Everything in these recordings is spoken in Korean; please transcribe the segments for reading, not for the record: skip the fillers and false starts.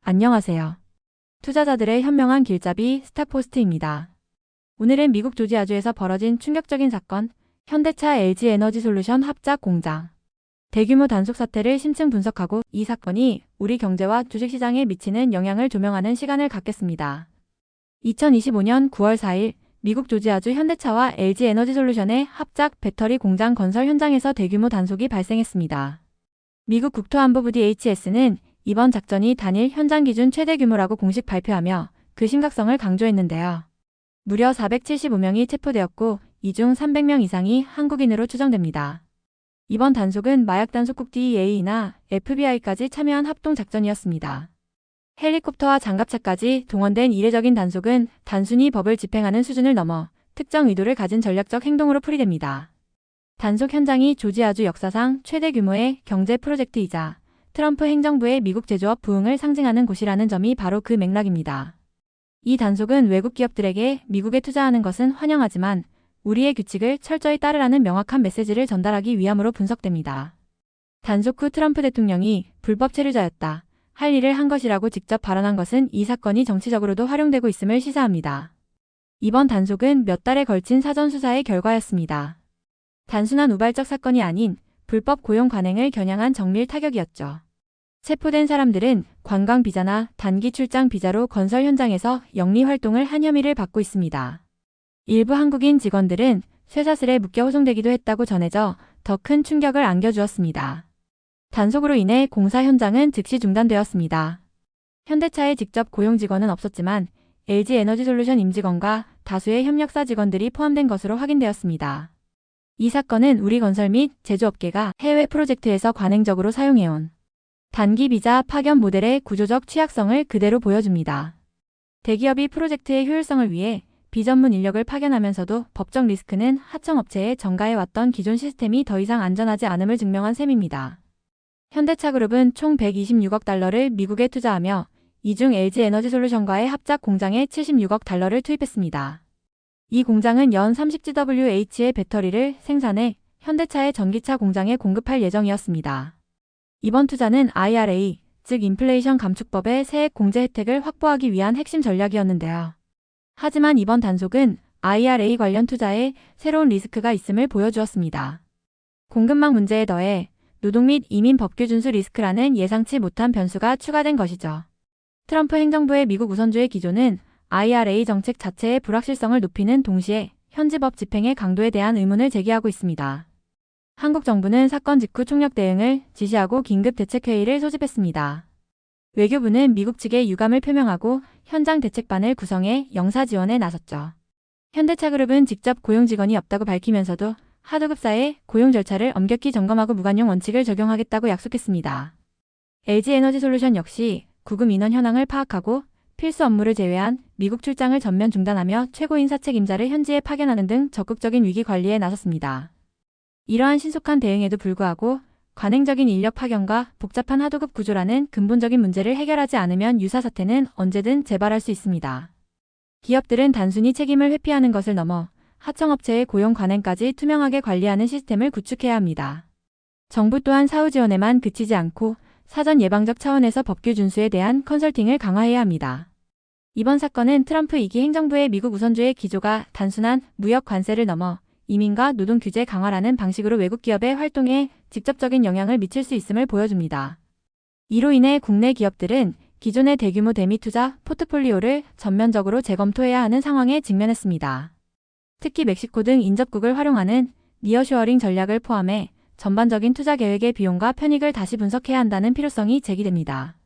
안녕하세요. 투자자들의 현명한 길잡이 스타포스트입니다. 오늘은 미국 조지아주에서 벌어진 충격적인 사건, 현대차 LG에너지솔루션 합작 공장. 대규모 단속 사태를 심층 분석하고 이 사건이 우리 경제와 주식시장에 미치는 영향을 조명하는 시간을 갖겠습니다. 2025년 9월 4일 미국 조지아주 현대차와 LG에너지솔루션의 합작 배터리 공장 건설 현장에서 대규모 단속이 발생했습니다. 미국 국토안보부 DHS는 이번 작전이 단일 현장 기준 최대 규모라고 공식 발표하며 그 심각성을 강조했는데요. 무려 475명이 체포되었고 이 중 300명 이상이 한국인으로 추정됩니다. 이번 단속은 마약 단속국 DEA나 FBI까지 참여한 합동 작전이었습니다. 헬리콥터와 장갑차까지 동원된 이례적인 단속은 단순히 법을 집행하는 수준을 넘어 특정 의도를 가진 전략적 행동으로 풀이됩니다. 단속 현장이 조지아주 역사상 최대 규모의 경제 프로젝트이자 트럼프 행정부의 미국 제조업 부흥을 상징하는 곳이라는 점이 바로 그 맥락입니다. 이 단속은 외국 기업들에게 미국에 투자하는 것은 환영하지만 우리의 규칙을 철저히 따르라는 명확한 메시지를 전달하기 위함으로 분석됩니다. 단속 후 트럼프 대통령이 불법 체류자였다, 할 일을 한 것이라고 직접 발언한 것은 이 사건이 정치적으로도 활용되고 있음을 시사합니다. 이번 단속은 몇 달에 걸친 사전 수사의 결과였습니다. 단순한 우발적 사건이 아닌 불법 고용 관행을 겨냥한 정밀 타격이었죠. 체포된 사람들은 관광 비자나 단기 출장 비자로 건설 현장에서 영리 활동을 한 혐의를 받고 있습니다. 일부 한국인 직원들은 쇠사슬에 묶여 호송되기도 했다고 전해져 더 큰 충격을 안겨주었습니다. 단속으로 인해 공사 현장은 즉시 중단되었습니다. 현대차의 직접 고용 직원은 없었지만 LG에너지솔루션 임직원과 다수의 협력사 직원들이 포함된 것으로 확인되었습니다. 이 사건은 우리 건설 및 제조업계가 해외 프로젝트에서 관행적으로 사용해온 단기 비자 파견 모델의 구조적 취약성을 그대로 보여줍니다. 대기업이 프로젝트의 효율성을 위해 비전문 인력을 파견하면서도 법적 리스크는 하청업체에 전가해왔던 기존 시스템이 더 이상 안전하지 않음을 증명한 셈입니다. 현대차그룹은 총 126억 달러를 미국에 투자하며 이 중 LG에너지솔루션과의 합작 공장에 76억 달러를 투입했습니다. 이 공장은 연 30GWh의 배터리를 생산해 현대차의 전기차 공장에 공급할 예정이었습니다. 이번 투자는 IRA, 즉 인플레이션 감축법의 세액 공제 혜택을 확보하기 위한 핵심 전략이었는데요. 하지만 이번 단속은 IRA 관련 투자에 새로운 리스크가 있음을 보여주었습니다. 공급망 문제에 더해 노동 및 이민 법규 준수 리스크라는 예상치 못한 변수가 추가된 것이죠. 트럼프 행정부의 미국 우선주의 기조는 IRA 정책 자체의 불확실성을 높이는 동시에 현지 법 집행의 강도에 대한 의문을 제기하고 있습니다. 한국 정부는 사건 직후 총력 대응을 지시하고 긴급 대책회의를 소집했습니다. 외교부는 미국 측에 유감을 표명하고 현장 대책반을 구성해 영사 지원에 나섰죠. 현대차그룹은 직접 고용 직원이 없다고 밝히면서도 하도급사의 고용 절차를 엄격히 점검하고 무관용 원칙을 적용하겠다고 약속했습니다. LG에너지솔루션 역시 구금 인원 현황을 파악하고 필수 업무를 제외한 미국 출장을 전면 중단하며 최고인 사책임자를 현지에 파견하는 등 적극적인 위기 관리에 나섰습니다. 이러한 신속한 대응에도 불구하고 관행적인 인력 파견과 복잡한 하도급 구조라는 근본적인 문제를 해결하지 않으면 유사 사태는 언제든 재발할 수 있습니다. 기업들은 단순히 책임을 회피하는 것을 넘어 하청업체의 고용 관행까지 투명하게 관리하는 시스템을 구축해야 합니다. 정부 또한 사후 지원에만 그치지 않고 사전 예방적 차원에서 법규 준수에 대한 컨설팅을 강화해야 합니다. 이번 사건은 트럼프 2기 행정부의 미국 우선주의 기조가 단순한 무역 관세를 넘어 이민과 노동 규제 강화라는 방식으로 외국 기업의 활동에 직접적인 영향을 미칠 수 있음을 보여줍니다. 이로 인해 국내 기업들은 기존의 대규모 대미 투자 포트폴리오를 전면적으로 재검토해야 하는 상황에 직면했습니다. 특히 멕시코 등 인접국을 활용하는 니어쇼어링 전략을 포함해 전반적인 투자 계획의 비용과 편익을 다시 분석해야 한다는 필요성이 제기됩니다.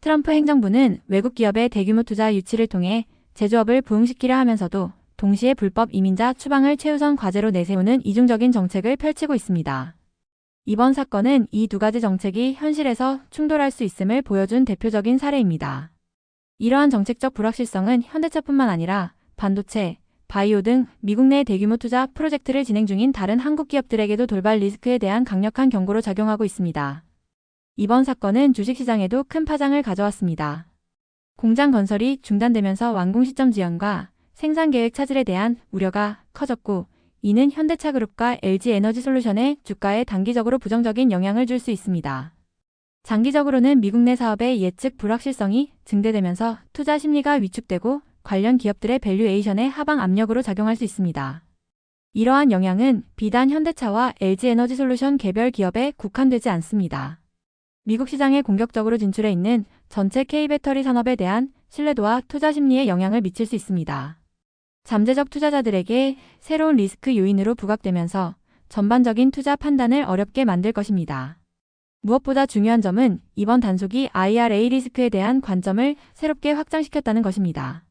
트럼프 행정부는 외국 기업의 대규모 투자 유치를 통해 제조업을 부흥시키려 하면서도 동시에 불법 이민자 추방을 최우선 과제로 내세우는 이중적인 정책을 펼치고 있습니다. 이번 사건은 이 두 가지 정책이 현실에서 충돌할 수 있음을 보여준 대표적인 사례입니다. 이러한 정책적 불확실성은 현대차뿐만 아니라 반도체, 바이오 등 미국 내 대규모 투자 프로젝트를 진행 중인 다른 한국 기업들에게도 돌발 리스크에 대한 강력한 경고로 작용하고 있습니다. 이번 사건은 주식시장에도 큰 파장을 가져왔습니다. 공장 건설이 중단되면서 완공 시점 지연과 생산 계획 차질에 대한 우려가 커졌고 이는 현대차그룹과 LG에너지솔루션의 주가에 단기적으로 부정적인 영향을 줄 수 있습니다. 장기적으로는 미국 내 사업의 예측 불확실성이 증대되면서 투자 심리가 위축되고 관련 기업들의 밸류에이션에 하방 압력으로 작용할 수 있습니다. 이러한 영향은 비단 현대차와 LG에너지솔루션 개별 기업에 국한되지 않습니다. 미국 시장에 공격적으로 진출해 있는 전체 K배터리 산업에 대한 신뢰도와 투자 심리에 영향을 미칠 수 있습니다. 잠재적 투자자들에게 새로운 리스크 요인으로 부각되면서 전반적인 투자 판단을 어렵게 만들 것입니다. 무엇보다 중요한 점은 이번 단속이 IRA 리스크에 대한 관점을 새롭게 확장시켰다는 것입니다.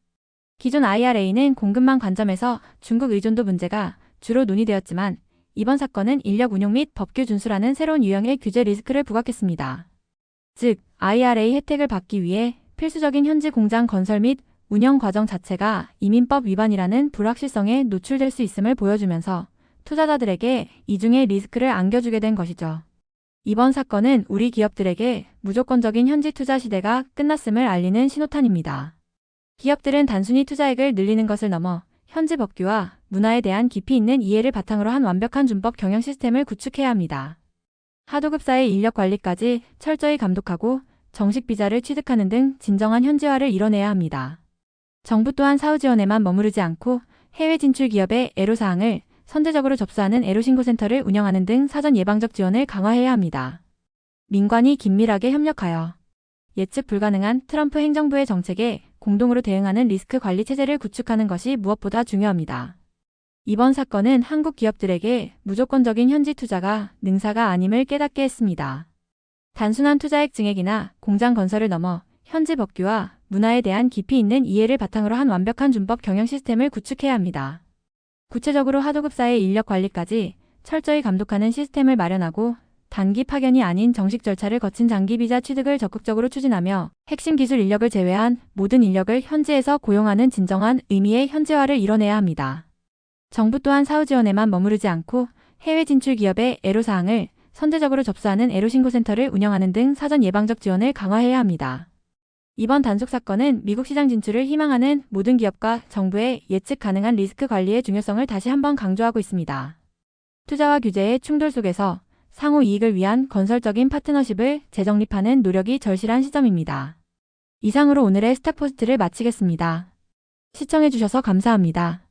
기존 IRA는 공급망 관점에서 중국 의존도 문제가 주로 논의되었지만 이번 사건은 인력 운용 및 법규 준수라는 새로운 유형의 규제 리스크를 부각했습니다. 즉, IRA 혜택을 받기 위해 필수적인 현지 공장 건설 및 운영 과정 자체가 이민법 위반이라는 불확실성에 노출될 수 있음을 보여주면서 투자자들에게 이중의 리스크를 안겨주게 된 것이죠. 이번 사건은 우리 기업들에게 무조건적인 현지 투자 시대가 끝났음을 알리는 신호탄입니다. 기업들은 단순히 투자액을 늘리는 것을 넘어 현지 법규와 문화에 대한 깊이 있는 이해를 바탕으로 한 완벽한 준법 경영 시스템을 구축해야 합니다. 하도급사의 인력 관리까지 철저히 감독하고 정식 비자를 취득하는 등 진정한 현지화를 이뤄내야 합니다. 정부 또한 사후 지원에만 머무르지 않고 해외 진출 기업의 애로사항을 선제적으로 접수하는 애로신고센터를 운영하는 등 사전 예방적 지원을 강화해야 합니다. 민관이 긴밀하게 협력하여 예측 불가능한 트럼프 행정부의 정책에 공동으로 대응하는 리스크 관리 체제를 구축하는 것이 무엇보다 중요합니다. 이번 사건은 한국 기업들에게 무조건적인 현지 투자가 능사가 아님을 깨닫게 했습니다. 단순한 투자액 증액이나 공장 건설을 넘어 현지 법규와 문화에 대한 깊이 있는 이해를 바탕으로 한 완벽한 준법 경영 시스템을 구축해야 합니다. 구체적으로 하도급사의 인력 관리까지 철저히 감독하는 시스템을 마련하고 단기 파견이 아닌 정식 절차를 거친 장기 비자 취득을 적극적으로 추진하며 핵심 기술 인력을 제외한 모든 인력을 현지에서 고용하는 진정한 의미의 현지화를 이뤄내야 합니다. 정부 또한 사후 지원에만 머무르지 않고 해외 진출 기업의 애로사항을 선제적으로 접수하는 애로신고센터를 운영하는 등 사전 예방적 지원을 강화해야 합니다. 이번 단속 사건은 미국 시장 진출을 희망하는 모든 기업과 정부의 예측 가능한 리스크 관리의 중요성을 다시 한번 강조하고 있습니다. 투자와 규제의 충돌 속에서 상호 이익을 위한 건설적인 파트너십을 재정립하는 노력이 절실한 시점입니다. 이상으로 오늘의 스탁포스트를 마치겠습니다. 시청해주셔서 감사합니다.